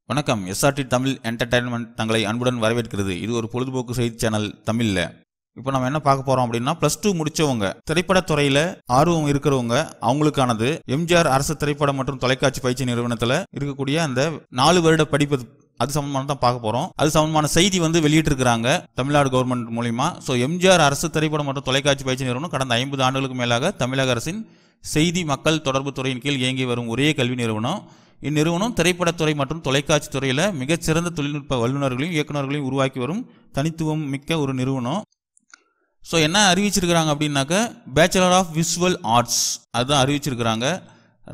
வணக்கம். SRT Tamil entertainment தங்களை அன்புடன் வரவேற்கிறது. இது ஒரு பொழுதுபோக்கு செய்தி சேனல் தமிழ்ல. இப்போ நம்ம என்ன பார்க்க போறோம் அப்படின்னா, +2 முடிச்சவங்க, திரைப்படத்துறையில ஆர்வம் இருக்கிறவங்க அவங்களுக்கானது எம்ஜிஆர் அரசு திரைப்படம் மற்றும் தொலைக்காட்சி பயிற்சி நிறுவனத்தில் இருக்கக்கூடிய அந்த 4 வருட படிப்பு, அது சம்பந்தமான தான் பார்க்க போறோம். அது சம்பந்தமான செய்தி வெளியிட்டு இருக்காங்க தமிழ்நாடு கவர்மெண்ட் மூலியமா. ஸோ எம்ஜிஆர் அரசு திரைப்படம் மற்றும் தொலைக்காட்சி பயிற்சி நிறுவனம் கடந்த 50 ஆண்டுகளுக்கு மேலாக தமிழக அரசின் செய்தி மக்கள் தொடர்பு துறையின் கீழ் இயங்கி வரும் ஒரே கல்வி நிறுவனம். இந்நிறுவனம் திரைப்படத்துறை மற்றும் தொலைக்காட்சி துறையில் மிகச்சிறந்த தொழில்நுட்ப வல்லுநர்களையும் இயக்குநர்களையும் உருவாக்கி வரும் தனித்துவம் மிக்க ஒரு நிறுவனம். ஸோ என்ன அறிவிச்சிருக்கிறாங்க அப்படின்னாக்க, பேச்சுலர் ஆஃப் விஷுவல் ஆர்ட்ஸ் அதுதான் அறிவிச்சிருக்கிறாங்க.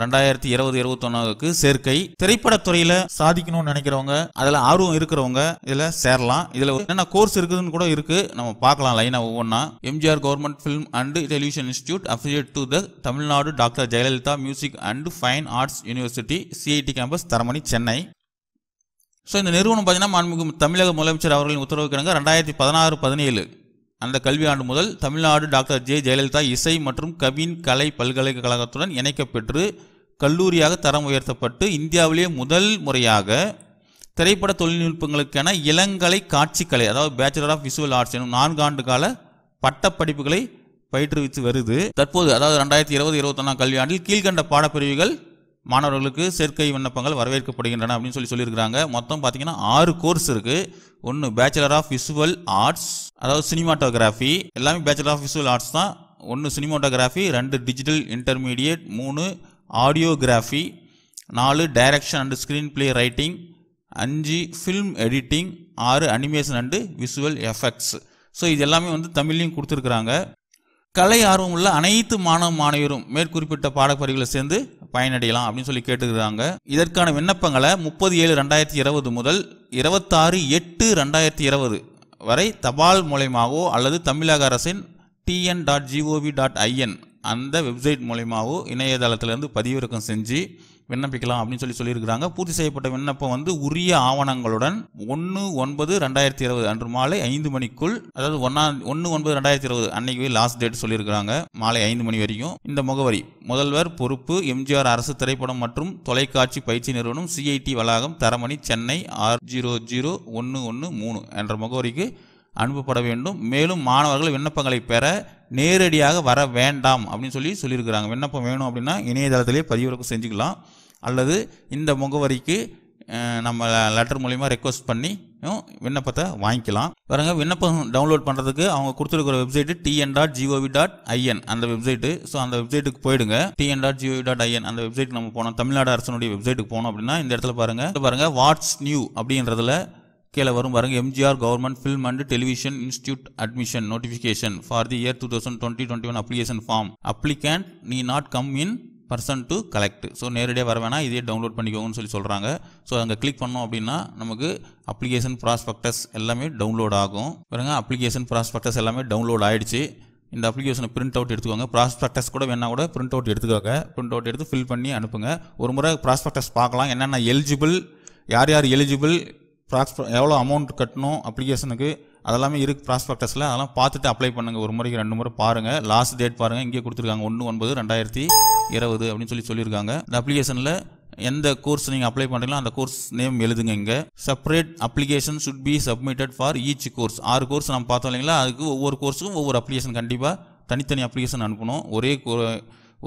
2020-21 சேர்க்கை. திரைப்படத்துறையில் சாதிக்கணும்னு நினைக்கிறவங்க, அதில் ஆர்வம் இருக்கிறவங்க இதில் சேரலாம். இதில் என்ன கோர்ஸ் இருக்குதுன்னு கூட இருக்கு, நம்ம பார்க்கலாம் லைனாக ஒவ்வொன்றா. MGR government film and television institute affiliate to the Tamil Nadu doctor Jayalalithaa music and fine arts university, CID campus, Taramani, Chennai. So இந்த நிறுவனம் பார்த்தீங்கன்னா மாண்புமிகு தமிழக முதலமைச்சர் அவர்களின் உத்தரவுக்கிணங்க 2016-17 அந்த கல்வியாண்டு முதல் தமிழ்நாடு டாக்டர் ஜெயலலிதா இசை மற்றும் கவின் கலை பல்கலைக்கழகத்துடன் இணைக்கப்பெற்று கல்லூரியாக தரம் உயர்த்தப்பட்டு இந்தியாவிலேயே முதல் முறையாக திரைப்பட தொழில்நுட்பங்களுக்கான இளங்கலை காட்சிக்கலை, அதாவது பேச்சுலர் ஆஃப் விஷுவல் ஆர்ட்ஸ் எனும் 4 ஆண்டு கால பட்டப்படிப்புகளை பயிற்றுவித்து வருது. தற்போது அதாவது 2020-21 கல்வியாண்டில் கீழ்கண்ட பாடப்பிரிவுகள் மாணவர்களுக்கு சேர்க்கை விண்ணப்பங்கள் வரவேற்கப்படுகின்றன அப்படின்னு சொல்லியிருக்கிறாங்க. மொத்தம் பார்த்தீங்கன்னா 6 கோர்ஸ் இருக்கு. ஒன்று பேச்சுலர் ஆஃப் விஷுவல் ஆர்ட்ஸ், அதாவது சினிமாட்டோகிராஃபி, எல்லாமே பேச்சுலர் ஆஃப் விஷுவல் ஆர்ட்ஸ் தான். 1 cinematography, 2 digital intermediate, 3 audiography, 4 direction and screenplay writing, 5 film editing, 6 animation and visual effects. So இது எல்லாமே தமிழ்லையும் கொடுத்துருக்குறாங்க. கலை ஆர்வம் உள்ள அனைத்து மாணவ மாணவியரும் மேற்குறிப்பிட்ட பாடப்பிரிவுகளை சேர்ந்து பயனடையலாம் அப்படின்னு கேட்டுக்கிறாங்க. இதற்கான விண்ணப்பங்களை 30/7/2020 முதல் 26/8/2020 வரை தபால் மூலமாகவோ அல்லது தமிழக அரசின் tn.gov.in அந்த வெப்சைட் மூலமாகவோ இணையதளத்திலிருந்து பதிவிறக்கம் செஞ்சு விண்ணப்பிக்கலாம் அப்படின்னு சொல்லியிருக்கிறாங்க. பூர்த்தி செய்யப்பட்ட விண்ணப்பம் உரிய ஆவணங்களுடன் 1/9/2020 அன்று மாலை 5 மணிக்குள், அதாவது 1/9/2020 அன்னைக்கு லாஸ்ட் டேட் சொல்லியிருக்கிறாங்க, மாலை 5 மணி வரைக்கும். இந்த முகவரி: முதல்வர் பொறுப்பு, எம்ஜிஆர் அரசு திரைப்படம் மற்றும் தொலைக்காட்சி பயிற்சி நிறுவனம், சிஐடி வளாகம், தரமணி, சென்னை 600113 என்ற முகவரிக்கு அனுப்பப்பட வேண்டும். மேலும் மாணவர்கள் விண்ணப்பங்களை பெற நேரடியாக வர வேண்டாம் அப்படின்னு சொல்லியிருக்கிறாங்க. விண்ணப்பம் வேணும் அப்படின்னா இணையதளத்திலே பதிவிறக்கம் செஞ்சுக்கலாம், அல்லது இந்த முகவரிக்கு நம்ம லெட்டர் மூலிமா ரெக்வஸ்ட் பண்ணி விண்ணப்பத்தை வாங்கிக்கலாம். பாருங்க, விண்ணப்பம் டவுன்லோட் பண்ணுறதுக்கு அவங்க கொடுத்துருக்கிற வெப்சைட்டு tn.gov.in அந்த வெப்சைட்டு. ஸோ அந்த வெப்சைட்டுக்கு போயிடுங்க. tn.gov.in அந்த வெப்சைட்டுக்கு நம்ம போனோம், தமிழ்நாடு அரசனுடைய வெப்சைட்டுக்கு போனோம் அப்படின்னா இந்த இடத்துல பாருங்க வாட்ஸ் நியூ அப்படின்றதுல கீழே வரும் பாருங்க, MGR government film and television institute admission notification for the year 2020-21 application form. Applicant need not come in person to collect. So நேரடியாக வர வேணாம், இதே டவுன்லோட் பண்ணிக்கோங்கன்னு சொல்கிறாங்க. ஸோ அங்கே கிளிக் பண்ணோம் அப்படின்னா நமக்கு அப்ளிகேஷன் ப்ராஸ்பெக்டஸ் எல்லாமே டவுன்லோட் ஆகும். பாருங்க, அப்ளிகேஷன் ப்ராஸ்பெக்டஸ் எல்லாமே டவுன்லோட் ஆகிடுச்சு. இந்த அப்ளிகேஷனை பிரிண்ட் அவுட் எடுத்துக்கோங்க. ப்ராஸ்பெக்டஸ் கூட வேணா கூட பிரிண்ட் அவுட் எடுத்துக்கோங்க. பிரிண்ட் அவுட் எடுத்து ஃபில் பண்ணி அனுப்புங்க. ஒரு முறை ப்ராஸ்பெக்டஸ் பார்க்கலாம், என்னென்ன எலிஜிபிள், யார் எலிஜிபிள், எவ்வளோ அமௌண்ட் கட்டணும் அப்ளிகேஷனுக்கு, அதெல்லாமே இருக்குது ப்ராஸ்பெக்டஸில். அதெல்லாம் பார்த்துட்டு அப்ளை பண்ணுங்கள். ஒரு முறைக்கு 2 முறை பாருங்கள். லாஸ்ட் டேட் பாருங்கள், இங்கே கொடுத்துருக்காங்க 1/9/2020 அப்படின்னு சொல்லியிருக்காங்க. இந்த அப்ளிகேஷனில் எந்த கோர்ஸ் நீங்கள் அப்ளை பண்ணுறீங்களோ அந்த கோர்ஸ் நேம் எழுதுங்க. இங்கே separate application should be submitted for each course. 6 course நம்ம பார்த்தோம் இல்லைங்களா, அதுக்கு ஒவ்வொரு கோர்ஸுக்கும் ஒவ்வொரு அப்ளிகேஷன் கண்டிப்பாக தனித்தனி அப்ளிகேஷன் அனுப்பணும்.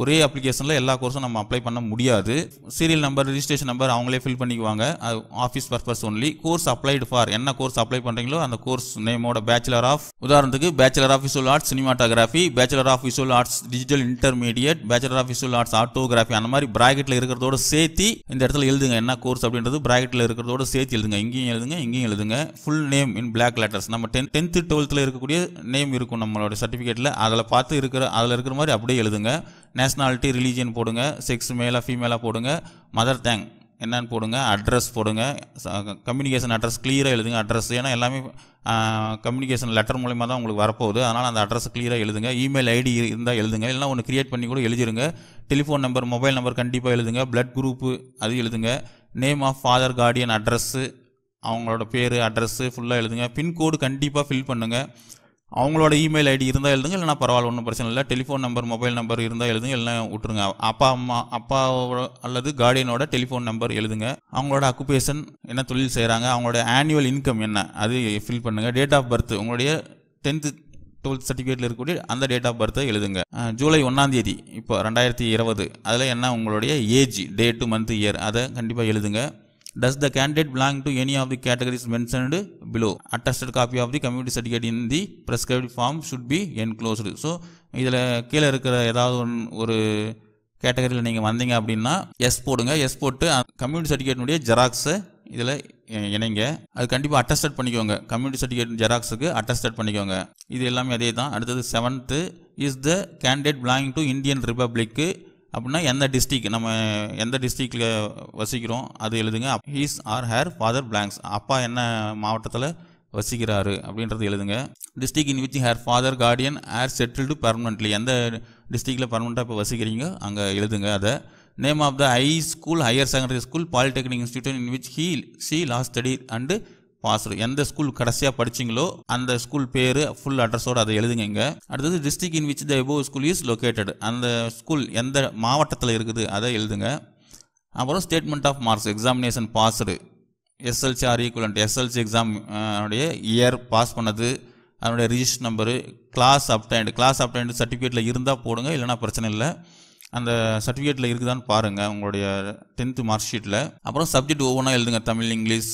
ஒரே அப்ளிகேஷனில் எல்லா கோர்ஸும் நம்ம அப்ளை பண்ண முடியாது. சீரியல் நம்பர், ரிஜிஸ்ட்ரேஷன் நம்பர் அவங்களே ஃபில் பண்ணிக்குவாங்க. அது office purpose only. Course applied for, என்ன கோர்ஸ் அப்ளை பண்ணுறீங்களோ அந்த கோர்ஸ் நேமோட பேச்சுலர் ஆஃப், உதாரணத்துக்கு bachelor of visual arts cinematography, bachelor of visual arts digital intermediate, bachelor of visual arts audiography, அந்த மாதிரி பிராக்கெட்டில் இருக்கிறதோட சேர்த்து இந்த இடத்துல எழுதுங்க. என்ன கோர்ஸ் அப்படின்றது பிராக்கெட்டில் இருக்கிறதோட சேர்த்து எழுதுங்க. இங்கேயும் எழுதுங்க. Full name in block letters. நம்ம 10th 12th இருக்கக்கூடிய நேம் இருக்கும் நம்மளோட சர்டிஃபிகேட்டில், அதில் பார்த்து அதில் இருக்கிற மாதிரி அப்படியே எழுதுங்க. நேஷ்னாலிட்டி, ரிலீஜியன் போடுங்க. செக்ஸ் மேலாக ஃபீமேலாக போடுங்க. மதர் டங் என்னன்னு போடுங்க. அட்ரஸ் போடுங்க. கம்யூனிகேஷன் அட்ரஸ் கிளியராக எழுதுங்க. அட்ரஸ் ஏன்னா எல்லாமே கம்யூனிகேஷன் லெட்டர் மூலமாக தான் உங்களுக்கு வரப்போகுது, அதனால் அந்த அட்ரஸ் கிளியராக எழுதுங்க. இமெயில் ஐடி இருந்தால் எழுதுங்க, இல்லைனா ஒன்று கிரியேட் பண்ணி கூட எழுதிருங்க. டெலிஃபோன் நம்பர், மொபைல் நம்பர் கண்டிப்பாக எழுதுங்க. பிளட் குரூப்பு அது எழுதுங்க. Name of father, guardian, address, அவங்களோட பேர், அட்ரஸ்ஸு ஃபுல்லாக எழுதுங்க. பின்கோடு கண்டிப்பாக ஃபில் பண்ணுங்கள். அவங்களோட இமெயில் ஐடி இருந்தால் எழுதுங்க, இல்லைனா பரவாயில்ல, ஒன்றும் பிரச்சனை இல்லை. டெலிஃபோன் நம்பர், மொபைல் நம்பர் இருந்தால் எழுதுங்க, இல்லைனா விட்டுருங்க. அப்பாவோட அல்லது கார்டியனோட டெலிஃபோன் நம்பர் எழுதுங்க. அவங்களோட அக்குபேஷன், என்ன தொழில் செய்கிறாங்க, அவங்களோட ஆனுவல் இன்கம் என்ன, அது ஃபில் பண்ணுங்கள். டேட் ஆஃப் பர்த், உங்களுடைய 10th 12th சர்டிஃபிகேட்டில் இருக்கக்கூடிய அந்த டேட் ஆஃப் பர்த்தை எழுதுங்க. ஜூலை 1 இப்போ 2020, அதில் என்ன உங்களுடைய ஏஜ், டேட்டு, மந்த், இயர், அதை கண்டிப்பாக எழுதுங்க. Does the candidate belong to any of the categories mentioned below? Attested copy of the community certificate in the prescribed form should be enclosed. So இதில் கீழே இருக்கிற ஏதாவது ஒரு கேட்டகரியில் நீங்கள் வந்தீங்க அப்படின்னா எஸ் போடுங்க. எஸ் போட்டு கம்யூனிட்டி சர்டிஃபிகேட்னுடைய ஜெராக்ஸை இதில் இணைங்க. அது கண்டிப்பாக அட்டஸ்டட் பண்ணிக்கோங்க. கம்யூனிட்டி சர்டிஃபிகேட் ஜெராக்ஸுக்கு அட்டஸ்டட் பண்ணிக்கோங்க. இது எல்லாமே அதே தான். அடுத்தது 7th, is the candidate belonging to Indian republic அப்படின்னா எந்த டிஸ்ட்ரிக், நம்ம எந்த டிஸ்ட்ரிக்டில் வசிக்கிறோம் அது எழுதுங்க. His or her father blanks, அப்பா என்ன மாவட்டத்தில் வசிக்கிறாரு அப்படின்றது எழுதுங்க. District in which her father guardian her settled permanently, எந்த டிஸ்ட்ரிக்டில் பர்மனெண்ட்டாக இப்போ வசிக்கிறீங்க அங்கே எழுதுங்க. அதை name of the high school, higher secondary school, polytechnic institute in which she last study and passed, எந்த ஸ்கூல் கடைசியாக படிச்சிங்களோ அந்த ஸ்கூல் பேர், ஃபுல் அட்ரஸோடு அதை எழுதுங்க. அடுத்தது district in which the above school is located, அந்த ஸ்கூல் எந்த மாவட்டத்தில் இருக்குது அதை எழுதுங்க. அப்புறம் statement of marks, examination passed, SLC or equivalent, SLC exam உடைய இயர் பாஸ் பண்ணது, அதனுடைய ரிஜிஸ்டர் நம்பரு, கிளாஸ் அப்டைன்டு சர்டிஃபிகேட்டில் இருந்தால் போடுங்க, இல்லைனா பிரச்சனை இல்லை. அந்த சர்டிஃபிகேட்டில் இருக்குதான்னு பாருங்கள் உங்களுடைய 10th மார்க் ஷீட்டில். அப்புறம் சப்ஜெக்ட் ஒவ்வொன்றா எழுதுங்க. Tamil, English,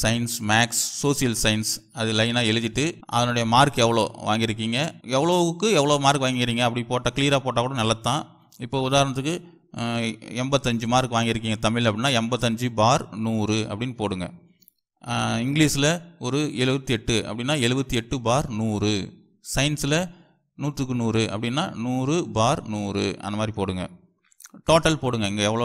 science, maths, social science, அது லைனாக எழுதிட்டு அதனுடைய மார்க் எவ்வளோ வாங்கியிருக்கீங்க, எவ்வளோவுக்கு எவ்வளோ மார்க் வாங்கிக்கிறீங்க அப்படி போட்டால், கிளியராக போட்டால் கூட நல்லது தான். இப்போ உதாரணத்துக்கு 85 மார்க் வாங்கியிருக்கீங்க தமிழ் அப்படின்னா 85/100 அப்படின்னு போடுங்க. இங்கிலீஷில் ஒரு 78 அப்படின்னா 78/100, சயின்ஸில் 100க்கு 100 அப்படின்னா 100/100 அந்த மாதிரி போடுங்க. டோட்டல் போடுங்க. இங்கே எவ்வளோ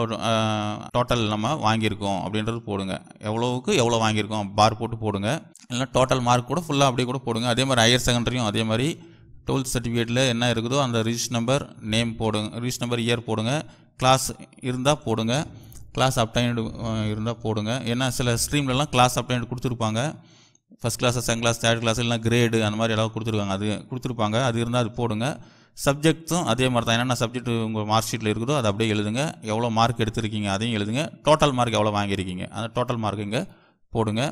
டோட்டல் நம்ம வாங்கியிருக்கோம் அப்படின்றது போடுங்க. எவ்வளோவுக்கு எவ்வளோ வாங்கியிருக்கோம் பார் போட்டு போடுங்க. இல்லைனா டோட்டல் மார்க் கூட ஃபுல்லாக அப்படியே கூட போடுங்க. அதே மாதிரி ஹையர் செகண்டரியும் அதே மாதிரி 12th சர்டிஃபிகேட்டில் என்ன இருக்குதோ அந்த ரிஜிஸ்டர் நம்பர், நேம் போடுங்க, ரிஜிஸ்டர் நம்பர், இயர் போடுங்க. கிளாஸ் இருந்தால் போடுங்க, கிளாஸ் அப்டைன்டு இருந்தால் போடுங்க. ஏன்னா சில ஸ்ட்ரீம்லலாம் கிளாஸ் அப்டைன்டு கொடுத்துருப்பாங்க. First class, second class, third class, இல்லைனா கிரேடு அந்த மாதிரி ஏதாவது கொடுத்துருப்பாங்க. அது இருந்தால் அது போடுங்க. சப்ஜெக்ட்ஸும் அதே மாதிரி தான். என்னென்ன சப்ஜெக்ட் உங்கள் மார்க் ஷீட்டில் இருக்குதோ அதை அப்படியே எழுதுங்க. எவ்வளோ மார்க் எடுத்திருக்கீங்க அதையும் எழுதுங்க. டோட்டல் மார்க் எவ்வளோ வாங்கியிருக்கீங்க அந்த டோட்டல் மார்க் இங்கே போடுங்க.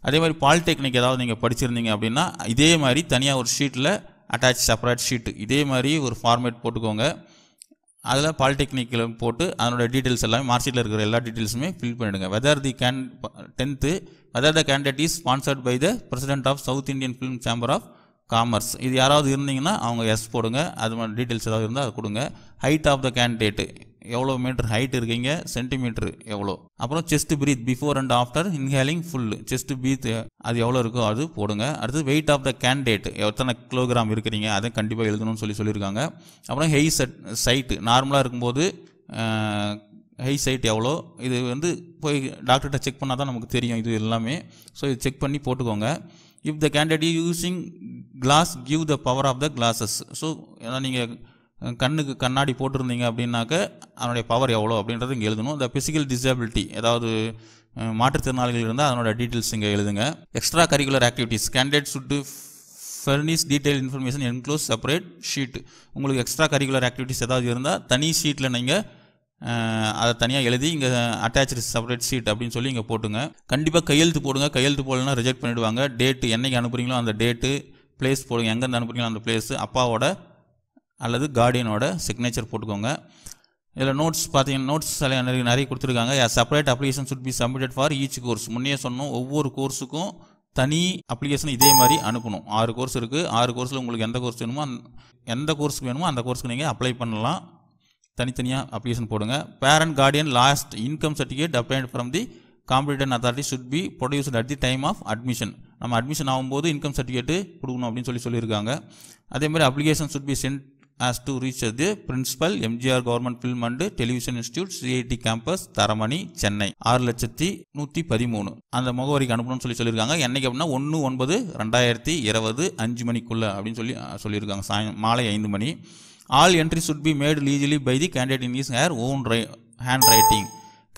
அதே மாதிரி பாலிடெக்னிக் ஏதாவது நீங்கள் படிச்சிருந்தீங்க அப்படின்னா இதே மாதிரி தனியாக ஒரு ஷீட்டில் அட்டாச் செப்பரேட் ஷீட்டு இதே மாதிரி ஒரு ஃபார்மேட் போட்டுக்கோங்க. அதில் பாலிடெக்னிக்கில் போட்டு அதனோட டீட்டெயில்ஸ் எல்லாமே மார்க் ஷீட்டில் இருக்கிற எல்லா டீட்டெயில்ஸுமே ஃபில் பண்ணிவிடுங்க. Whether the 10th whether the candidate is sponsored by the President of South Indian Film Chamber of Commerce, இது யாராவது இருந்தீங்கன்னா அவங்க எஸ் போடுங்க. அது மாதிரி டீட்டெயில்ஸ் ஏதாவது இருந்தால் அது கொடுங்க. ஹைட் ஆஃப் த கேண்டிடேட்டு, எவ்வளோ மீட்டர் ஹைட் இருக்கீங்க, சென்டிமீட்டர் எவ்வளோ. அப்புறம் chest breadth before and after inhaling full, chest breadth அது எவ்வளோ இருக்கோ அது போடுங்க. அடுத்து வெயிட் ஆஃப் த கேண்டிடேட், எத்தனை கிலோகிராம் இருக்கிறீங்க அதை கண்டிப்பாக எழுதணும்னு சொல்லியிருக்காங்க. அப்புறம் ஹெய் சைட்டு, நார்மலாக இருக்கும்போது ஹெய் சைட் எவ்வளோ, இது வந்து போய் டாக்டர்கிட்ட செக் பண்ணால் தான் நமக்கு தெரியும் இது எல்லாமே. ஸோ இது செக் பண்ணி போட்டுக்கோங்க. If the candidate using glass give the power of the glasses. So ஏன்னா நீங்கள் கண்ணுக்கு கண்ணாடி போட்டிருந்தீங்க அப்படின்னாக்க அதனுடைய பவர் எவ்வளோ அப்படின்றது இங்கே எழுதணும். இந்த ஃபிசிக்கல் டிசபிலிட்டி, ஏதாவது மாற்றுத்திறனாளிகள் இருந்தால் அதனோட டீட்டெயில்ஸ் இங்கே எழுதுங்க. எக்ஸ்ட்ரா கரிக்குலர் ஆக்டிவிட்டீஸ், கேண்டிடேட் சுட் furnish detail information enclose separate sheet. உங்களுக்கு எக்ஸ்ட்ரா கரிக்குலர் ஆக்டிவிட்டீஸ் ஏதாவது இருந்தால் தனி ஷீட்டில் நீங்கள் அதை தனியாக எழுதி இங்கே அட்டாச்சு செப்பரேட் ஷீட் அப்படின்னு சொல்லி இங்கே போட்டுங்க. கண்டிப்பாக கையெழுத்து போடுங்க. கையெழுத்து போடலன்னா ரிஜெக்ட் பண்ணிவிடுவாங்க. டேட்டு என்னைக்கு அனுப்புகிறீங்களோ அந்த டேட்டு, பிளேஸ் போடுங்க, எங்கேருந்து அனுப்புகிறீங்களோ அந்த பிளேஸு, அப்பாவோட அல்லது கார்டியனோட சிக்னேச்சர் போட்டுக்கோங்க. இதில் நோட்ஸ் பார்த்தீங்கன்னா நோட்ஸ் நிறைய கொடுத்துருக்காங்க. Separate application should be submitted for each course. முன்னே சொன்னோம் ஒவ்வொரு கோர்ஸுக்கும் தனி அப்ளிகேஷன் இதே மாதிரி அனுப்பணும். 6 கோர்ஸ் இருக்குது. 6 கோர்ஸில் உங்களுக்கு எந்த கோர்ஸ் வேணுமோ எந்த கோர்ஸுக்கு வேணுமோ அந்த கோர்ஸுக்கு நீங்கள் அப்ளை பண்ணலாம். தனித்தனியாக அப்ளிகேஷன் போடுங்க. Parent guardian last income certificate applied from the competition authority should be produced at the time of admission. நம்ம அட்மிஷன் ஆகும்போது இன்கம் சர்டிஃபிகேட்டு கொடுக்கணும் அப்படின்னு சொல்லியிருக்காங்க. அதே மாதிரி application should be sent as to reach the principal MGR Government Film and Television Institute CIT campus Taramani Chennai 6,113 அந்த முகவரிக்கு அனுப்பணும்னு சொல்லியிருக்காங்க. என்னைக்கு அப்படின்னா 1/9/2020 5 மணிக்குள்ள அப்படின்னு சொல்லியிருக்காங்க. மாலை 5 மணி. All entries should be made legally by the candidate in his own handwriting.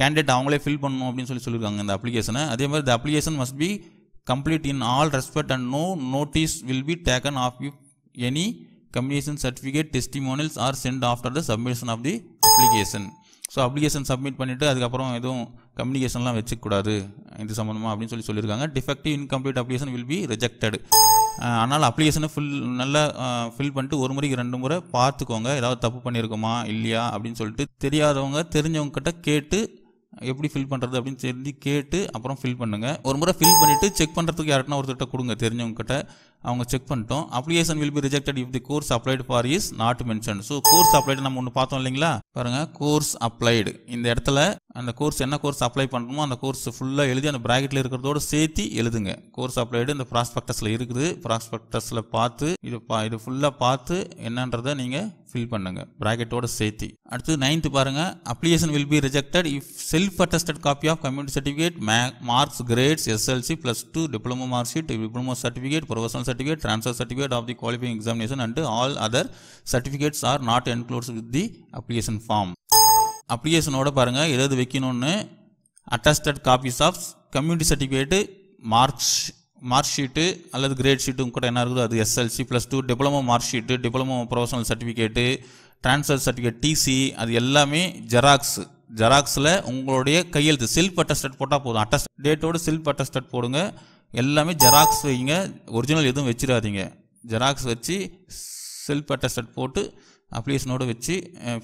Candidate அவங்களே ஃபில் பண்ணணும் அப்படின்னு சொல்லியிருக்காங்க இந்த அப்ளிகேஷனை. அதே மாதிரி the application must be complete in all respect and no notice will be taken of if any communication certificate testimonials are sent after the submission of the application. So application submit பண்ணிவிட்டு அதுக்கப்புறம் எதுவும் கம்யூனிகேஷன்லாம் வச்சுக்கூடாது இது சம்மந்தமாக அப்படின்னு சொல்லியிருக்காங்க. Defective incomplete application will be rejected. ஆனால் அப்ளிகேஷனை நல்லா ஃபில் பண்ணிட்டு ஒரு முறைக்கு 2 முறை பார்த்துக்கோங்க, ஏதாவது தப்பு பண்ணியிருக்கோமா இல்லையா அப்படின்னு சொல்லிட்டு. தெரியாதவங்க தெரிஞ்சவங்க கிட்ட கேட்டு எப்படி ஃபில் பண்ணுறது அப்படின்னு தெரிஞ்சு கேட்டு அப்புறம் ஃபில் பண்ணுங்கள். ஒரு முறை ஃபில் பண்ணிவிட்டு செக் பண்ணுறதுக்கு யாருக்குன்னா ஒருத்தர்கிட்ட கொடுங்க, தெரிஞ்சவங்க கிட்ட. அவங்க செக் பண்ணிட்டோம். Application will be rejected if the course applied for is not mention. So course applied நம்ம ஒன்று பார்த்தோம் இல்லைங்களா, பாருங்கள் கோர்ஸ் அப்ளைடு. இந்த இடத்துல அந்த கோர்ஸ் என்ன கோர்ஸ் அப்ளை பண்ணுறோமோ அந்த கோர்ஸ் ஃபுல்லாக எழுதி அந்த ப்ராக்கெட்டில் இருக்கிறதோடு சேர்த்து எழுதுங்க. கோர்ஸ் அப்ளைடு இந்த ப்ராஸ்பெக்டஸில் இருக்குது. ப்ராஸ்பெக்டஸில் பார்த்து இது ஃபுல்லாக பார்த்து என்னன்றதை நீங்கள் ஃபில் பண்ணுங்க ப்ராக்கெட்டோட சேர்த்து. அடுத்து 9th பாருங்க, application will be rejected if self attested copy of community certificate, marks, grades, SLC +2, diploma mark sheet, diploma certificate, professional certificate, transfer certificate of the qualifying examination and all other certificates are not enclosed with the application form. அப்ளிகேஷனோட பாருங்க எதாவது வைக்கணும்னு attested copies of community certificate, mark sheet அல்லது grade ஷீட்டும் கூட என்ன இருக்குதோ அது SLC +2, diploma mark sheet, diploma professional certificate, transfer certificate, TC, அது எல்லாமே ஜெராக்ஸில் உங்களுடைய கையெழுத்து செல்ஃப் அட்டஸ்டட் போட்டால் போதும். அட்டஸ்ட் டேட்டோடு செல்ஃப் அட்டஸ்டட் போடுங்க. எல்லாமே ஜெராக்ஸ் வைங்க, ஒரிஜினல் எதுவும் வச்சிடாதீங்க. ஜெராக்ஸ் வச்சு செல்ஃப் அட்டஸ்டட் போட்டு அப்ளிகேஷனோடு வச்சு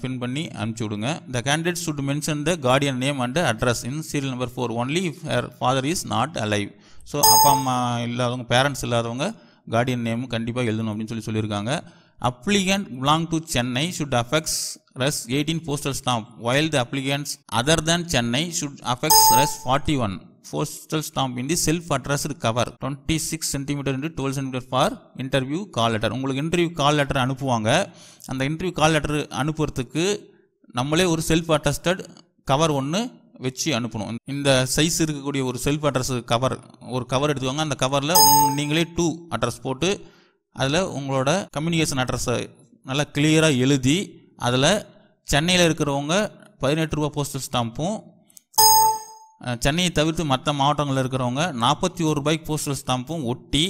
பின் பண்ணி அனுப்பிச்சி விடுங்க. The candidate should mention the guardian name and address in serial number 4 only if her father is not alive. So அப்பா அம்மா இல்லாதவங்க, பேரண்ட்ஸ் இல்லாதவங்க கார்டியன் நேம் கண்டிப்பாக எழுதணும் அப்படின்னு சொல்லியிருக்காங்க. Applicant belong to Chennai should affix res 18 postal stamp while the applicants other than Chennai should affix res 41 postal stamp in the self-addressed cover 26 cm into 12 cm for interview call letter. உங்களுக்கு interview call letter அனுப்புவாங்க. அந்த interview call letter அனுப்புறதுக்கு நம்மளே ஒரு self attested cover ஒன்று வச்சு அனுப்பணும். இந்த சைஸ் இருக்கக்கூடிய ஒரு செல்ஃப் அட்ரஸ் ஒரு கவர் எடுத்துக்கோங்க. அந்த கவரில் நீங்களே 2 அட்ரஸ் போட்டு அதில் உங்களோட கம்யூனிகேஷன் அட்ரஸை நல்லா கிளியராக எழுதி அதில் சென்னையில் இருக்கிறவங்க 18 ரூபா போஸ்டல் ஸ்டாம்பும், சென்னையை தவிர்த்து மற்ற மாவட்டங்களில் இருக்கிறவங்க 41 ரூபாய்க்கு போஸ்டல் ஸ்டாம்பும் ஒட்டி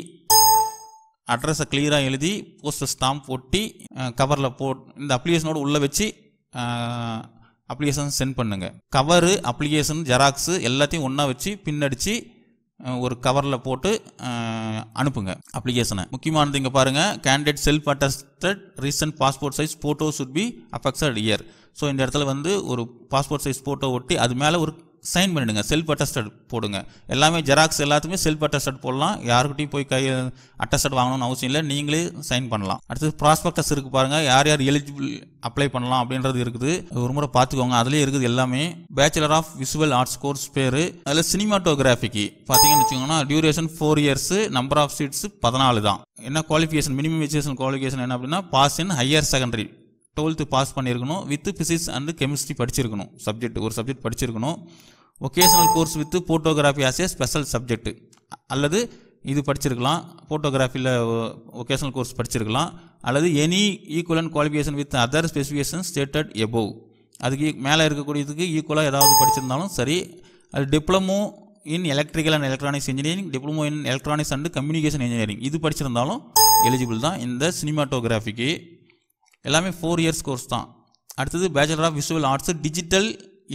அட்ரஸை கிளியராக எழுதி போஸ்டல் ஸ்டாம்ப் ஒட்டி கவரில் இந்த அப்ளிகேஷனோடு உள்ளே வச்சு அப்ளிகேஷன் சென்ட் பண்ணுங்கள். கவரு, அப்ளிகேஷன், ஜெராக்ஸு எல்லாத்தையும் ஒன்றா வச்சு பின்னடித்து ஒரு கவரில் போட்டு அனுப்புங்க அப்ளிகேஷனை. முக்கியமானது இங்கே பாருங்கள், candidate self attested recent passport size photo should be affected year. So இந்த இடத்துல வந்து ஒரு பாஸ்போர்ட் சைஸ் ஃபோட்டோ ஒட்டி அது மேலே ஒரு சைன் பண்ணிடுங்க, செல்ஃப் அட்டஸ்டட் போடுங்க. எல்லாமே ஜெராக்ஸ் எல்லாத்துக்குமே செல்ஃப் அட்டஸ்டட் போடலாம். யாருக்கிட்டையும் போய் அட்டஸ்டட் வாங்கணும்னு அவசியம் இல்லை, நீங்களே சைன் பண்ணலாம். அடுத்தது ப்ராஸ்பெக்டஸ் இருக்குது பாருங்கள், யார் எலிஜிபிள் அப்ளை பண்ணலாம் அப்படின்றது இருக்குது. ஒரு முறை பார்த்துக்கோங்க, அதுலேயே இருக்குது எல்லாமே. Bachelor of visual arts course பேர், அதில் சினிமாட்டோகிராஃபிக்கு பார்த்தீங்கன்னு வச்சுக்கோங்கன்னா duration 4 years, number of seats 14 தான். என்ன குவாலிஃபிகேஷன், மினிமம் எஜுகேஷன் குவாலிஃபிகேஷன் என்ன அப்படின்னா pass in higher secondary, 12th pass பண்ணியிருக்கணும், வித் பிசிக்ஸ் அண்ட் கெமிஸ்ட்ரி படிச்சிருக்கணும், ஒரு சப்ஜெக்ட் படிச்சிருக்கணும். Vocational course with photography as a special subject, அல்லது இது படிச்சிருக்கலாம், ஃபோட்டோகிராஃபியில் ஒகேஷனல் கோர்ஸ் படிச்சிருக்கலாம், அல்லது any equivalent qualification with other specification stated above, அதுக்கு மேலே இருக்கக்கூடியதுக்கு ஈக்குவலாக ஏதாவது படிச்சிருந்தாலும் சரி. அது diploma in electrical and electronics engineering, diploma in electronics and communication engineering இது படிச்சிருந்தாலும் எலிஜிபிள் தான் இந்த சினிமாட்டோகிராஃபிக்கு. எல்லாமே 4 years கோர்ஸ் தான். அடுத்தது bachelor of visual arts digital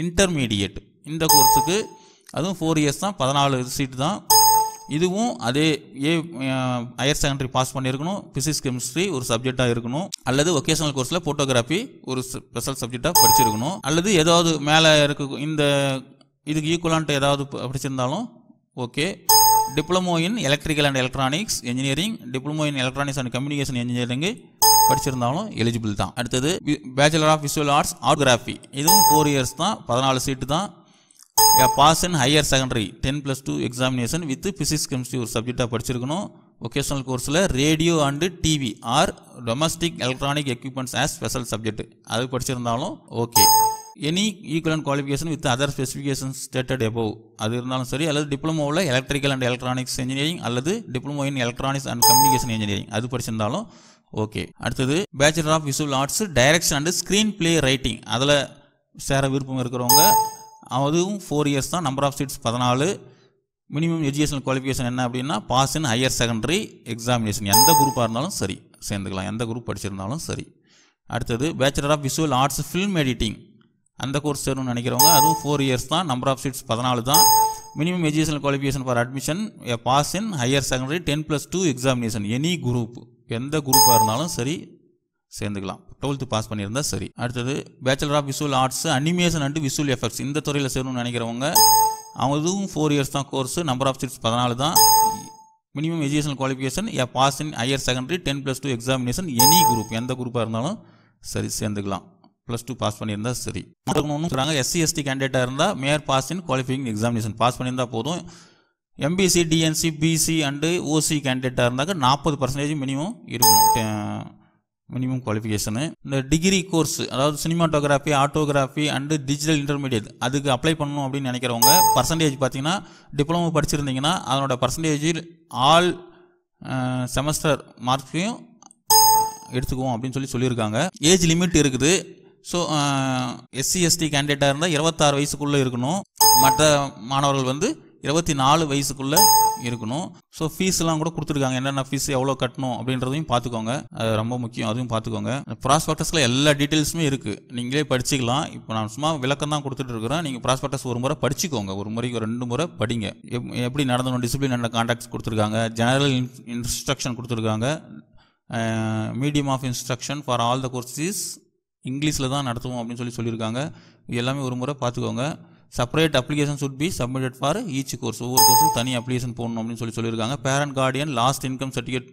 intermediate, இந்த கோர்ஸுக்கு அதுவும் 4 years தான், 14 சீட்டு தான். இதுவும் அதே ஹையர் செகண்டரி பாஸ் பண்ணியிருக்கணும், பிசிக்ஸ் கெமிஸ்ட்ரி ஒரு சப்ஜெக்டாக இருக்கணும், அல்லது ஒகேஷனல் கோர்ஸில் ஃபோட்டோகிராஃபி ஒரு ஸ்பெஷல் சப்ஜெக்டாக படிச்சிருக்கணும், அல்லது ஏதாவது மேலே இருக்க இந்த இதுக்கு ஈக்குவலான்ட்டு ஏதாவது படிச்சிருந்தாலும் okay. Diploma in electrical and electronics engineering, diploma in electronics and communication engineering படிச்சிருந்தாலும் எலிஜிபிள் தான். அடுத்தது பேச்சுலர் ஆஃப் விசுவல் ஆர்ட்ஸ் ஆர்ட்கிராஃபி, இதுவும் 4 years தான், 14 சீட்டு தான். Pass in higher secondary 10+2 examination with physics chemistry ஒரு சப்ஜெக்டாக படிச்சிருக்கணும். ஒகேஷனல் கோர்ஸில் radio and TV or domestic electronic equipments as special subject அது படிச்சிருந்தாலும் okay. Any equivalent qualification with other specification stated above அது இருந்தாலும் சரி, அல்லது டிப்ளமோவில் எலக்ட்ரிக்கல் அண்ட் எலக்ட்ரானிக்ஸ் இன்ஜினியரிங் அல்லது diploma in electronics and communication engineering அது படிச்சிருந்தாலும் ஓகே. அடுத்தது bachelor of visual arts direction and screenplay writing, அதில் சேர விருப்பம் இருக்கிறவங்க அதுவும் 4 years தான், number of seats 14, minimum educational qualification என்ன அப்படின்னா pass in higher secondary examination. எந்த குரூப்பாக இருந்தாலும் சரி சேர்ந்துக்கலாம், எந்த குரூப் படிச்சிருந்தாலும் சரி. அடுத்தது bachelor of visual arts film editing, அந்த கோர்ஸ் சேரணும்னு நினைக்கிறவங்க அதுவும் 4 இயர்ஸ் தான். நம்பர் ஆஃப் சீட்ஸ் 14 தான். Minimum educational qualification for admission a pass in higher secondary 10+2 examination any group, எந்த குரூப்பாக இருந்தாலும் சரி சேர்ந்துக்கலாம், 12th பாஸ் பண்ணியிருந்தால் சரி. அடுத்தது bachelor of visual arts animation and visual effects, இந்த துறையில் சேரணும்னு நினைக்கிறவங்க அவங்க இதுவும் 4 இயர்ஸ் தான் கோர்ஸ். நம்பர் ஆஃப் சீட்ஸ் 14 தான். Minimum educational qualification a pass in higher secondary 10+2 examination any group, எந்த குரூப்பாக இருந்தாலும் சரி சேர்ந்துக்கலாம், +2 பாஸ் பண்ணியிருந்தால் சரி. சொல்கிறாங்க SC/ST கேண்டிடேட்டாக இருந்தால் mere pass in qualifying examination pass பண்ணியிருந்தால் போதும். MBC DNC BC and OC கேண்டிடேட்டாக இருந்தாக்க 40% மினிமம் இருக்கணும் மினிமம் குவாலிஃபிகேஷனு. இந்த டிகிரி கோர்ஸ் அதாவது cinematography audiography and digital intermediate அதுக்கு அப்ளை பண்ணணும் அப்படின்னு நினைக்கிறவங்க பர்சன்டேஜ் பார்த்தீங்கன்னா டிப்ளமோ படிச்சிருந்தீங்கன்னா அதனோட பர்சன்டேஜ் ஆல் செமஸ்டர் மார்க்கையும் எடுத்துக்குவோம் அப்படின்னு சொல்லியிருக்காங்க. ஏஜ் லிமிட் இருக்குது. ஸோ SC/ST கேண்டிடேட்டாக இருந்தால் 26 வயசுக்குள்ளே இருக்கணும். மற்ற மாணவர்கள் வந்து 24 வயசுக்குள்ளே இருக்கணும். ஸோ ஃபீஸ்லாம் கூட கொடுத்துருக்காங்க, என்னென்ன ஃபீஸ் எவ்வளோ கட்டணும் அப்படின்றதையும் பார்த்துக்கோங்க, அது ரொம்ப முக்கியம், அதுவும் பார்த்துக்கோங்க. ப்ராஸ்பெக்டஸில் எல்லா டீட்டெயில்ஸுமே இருக்குது, நீங்களே படிச்சிக்கலாம். இப்போ நான் சும்மா விளக்கம் தான் கொடுத்துட்டு இருக்கிறேன். நீங்கள் ப்ராஸ்பெக்டஸ் ஒரு முறை படிச்சுக்கோங்க, ஒரு முறைக்கு 2 முறை படிங்க. எப்படி நடந்தணும், டிசிப்ளின் அண்ட் கான்டாக்ட்ஸ் கொடுத்துருக்காங்க, ஜெனரல் இன்ஸ்ட்ரக்ஷன் கொடுத்துருக்காங்க, medium of instruction for all the courses இங்கிலீஷில் தான் நடத்துவோம் அப்படின்னு சொல்லியிருக்காங்க. இது எல்லாமே ஒரு முறை பார்த்துக்கோங்க. Separate application should be submitted for each course, ஒவ்வொரு கோர்ஸும் தனி அப்ளிகேஷன் போடணும் அப்படின்னு சொல்லியிருக்காங்க. Parent guardian last income certificate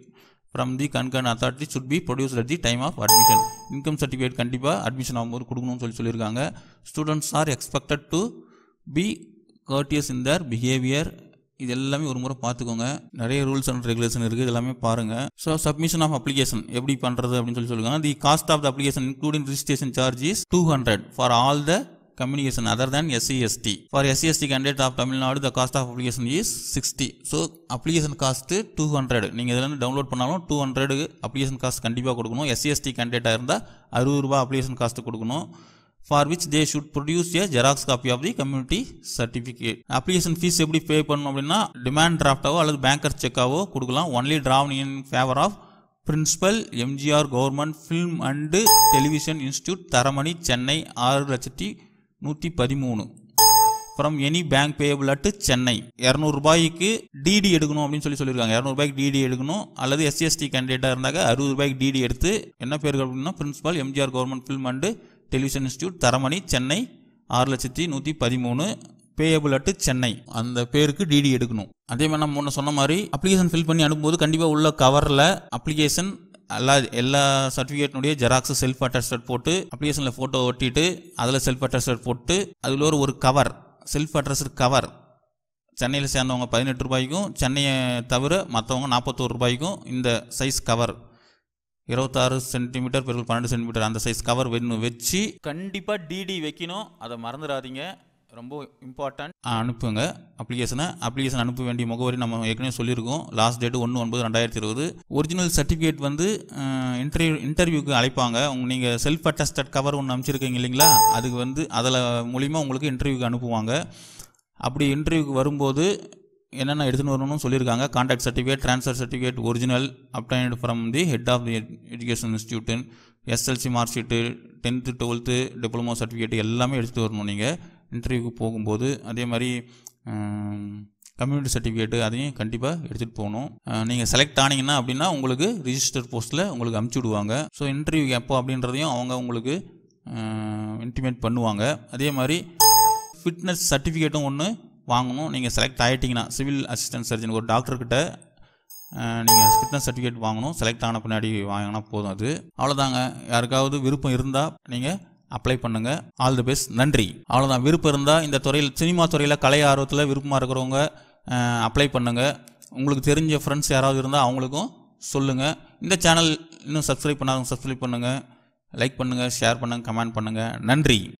from the concern authority should be produced at the time of admission, income certificate கண்டிப்பாக அட்மிஷன் ஆகும்போது கொடுக்கணும்னு சொல்லியிருக்காங்க. Students are expected to be courteous in their behaviour, இது எல்லாமே ஒரு முறை பார்த்துக்கோங்க. நிறைய ரூல்ஸ் அண்ட் ரெகுலேஷன் இருக்குது, எல்லாமே பாருங்கள். ஸோ சப்மிஷன் ஆஃப் அப்ளிகேஷன் எப்படி பண்ணுறது அப்படின்னு சொல்லியிருக்காங்க. The cost of the application including registration charge is 200 for all the communication other than SC/ST. For SC/ST candidate of Tamil Nadu, the cost of application is 60. So application cost 200. நீங்கள் இதில் download பண்ணாலும் 200 application cost கண்டிப்பாக கொடுக்கணும். SC/ST கேண்டிடேட்டாக இருந்தால் 60 ரூபாய் application cost கொடுக்கணும். For which they should produce a xerox copy of the community certificate. application fees எப்படி பே பண்ணணும் அப்படின்னா டிமாண்ட் டிராஃப்டாவோ அல்லது பேங்கர் செக்காவோ கொடுக்கலாம். Only drawn in favor of Principal MGR Government Film and Television Institute, Taramani, Chennai 6,113 from any bank payable at Chennai. 200 ரூபாய்க்கு DD எடுக்கணும் அப்படின்னு சொல்லியிருக்காங்க. 200 ரூபாய்க்கு டிடி எடுக்கணும். அல்லது SC/ST கேண்டிடேட்டாக இருந்தாக்க 60 ரூபாய்க்கு டிடி எடுத்து என்ன பேர் அப்படின்னா principal MGR government film and television institute, Taramani, Chennai 6,113 payable at Chennai, அந்த பேருக்கு டிடி எடுக்கணும். அதே மாதிரி நம்ம முன்ன சொன்ன மாதிரி அப்ளிகேஷன் ஃபில் பண்ணி அனுப்பும்போது கண்டிப்பாக உள்ள கவரில் அப்ளிகேஷன் எல்லா சர்டிஃபிகேட்னுடைய ஜெராக்ஸ் செல்ஃப் அட்டஸ்டட் போட்டு அப்ளிகேஷனில் ஃபோட்டோ ஒட்டிட்டு அதில் செல்ஃப் அட்டஸ்டட் போட்டு அதில் ஒரு கவர் செல்ஃப் அட்ரஸ்டு கவர் சென்னையில் சேர்ந்தவங்க 18 ரூபாய்க்கும், சென்னையை தவிர மற்றவங்க 41 ரூபாய்க்கும் இந்த சைஸ் கவர் 26 சென்டிமீட்டர் × 12 சென்டிமீட்டர் அந்த சைஸ் கவர் வச்சு கண்டிப்பாக டிடி வைக்கணும். அதை மறந்துடாதீங்க, ரொம்ப இம்பார்ட்டன்ட். அனுப்புங்க அப்ளிகேஷன் அனுப்ப வேண்டிய முகவரி நம்ம ஏற்கனவே சொல்லியிருக்கோம். Last date 1/9/2020. ஒரிஜினல் சர்டிஃபிகேட் வந்து இன்டர்வியூக்கு அழைப்பாங்க. நீங்கள் செல்ஃப் அட்டஸ்டட் கவர் ஒன்று அனுப்பிச்சிருக்கீங்க இல்லைங்களா, அதுக்கு வந்து அதில் மூலிமா உங்களுக்கு இன்டர்வியூக்கு அனுப்புவாங்க. அப்படி இன்டர்வியூக்கு வரும்போது என்னென்ன எடுத்துன்னு வரணும்னு சொல்லியிருக்காங்க. Contact certificate, transfer certificate original obtained from the head of the education institute, SLC mark sheet, 10th 12th diploma certificate எல்லாமே எடுத்துகிட்டு வரணும் நீங்கள் இன்டர்வியூக்கு போகும்போது. அதே மாதிரி கம்யூனிட்டி சர்டிஃபிகேட்டு அதையும் கண்டிப்பாக எடுத்துகிட்டு போகணும். நீங்கள் செலக்ட் ஆனீங்கன்னா அப்படின்னா உங்களுக்கு ரிஜிஸ்டர் போஸ்ட்டில் உங்களுக்கு அனுப்பிச்சி விடுவாங்க. ஸோ இன்டர்வியூ எப்போ அப்படின்றதையும் அவங்க உங்களுக்கு இன்டிமேட் பண்ணுவாங்க. அதே மாதிரி ஃபிட்னஸ் சர்டிஃபிகேட்டும் ஒன்று வாங்கணும். நீங்கள் செலக்ட் ஆகிட்டிங்கன்னா சிவில் அசிஸ்டன்ட் சர்ஜன் ஒரு டாக்டர்கிட்ட நீங்கள் ஃபிட்னஸ் சர்டிஃபிகேட் வாங்கணும். செலக்ட் ஆன பின்னாடி வாங்கினா போதும். அது அவ்வளோதாங்க. யாருக்காவது விருப்பம் இருந்தால் நீங்கள் அப்ளை பண்ணுங்கள். All the best. நன்றி. அவ்வளோதான். விருப்பம் இருந்தால் இந்த துறையில் சினிமா துறையில் கலை ஆர்வத்தில் விருப்பமாக இருக்கிறவங்க அப்ளை பண்ணுங்கள். உங்களுக்கு தெரிஞ்ச ஃப்ரெண்ட்ஸ் யாராவது இருந்தால் அவங்களுக்கும் சொல்லுங்கள். இந்த சேனல் இன்னும் சப்ஸ்கிரைப் பண்ணாதவங்க சப்ஸ்கிரைப் பண்ணுங்கள், லைக் பண்ணுங்கள், ஷேர் பண்ணுங்கள், கமெண்ட் பண்ணுங்கள். நன்றி.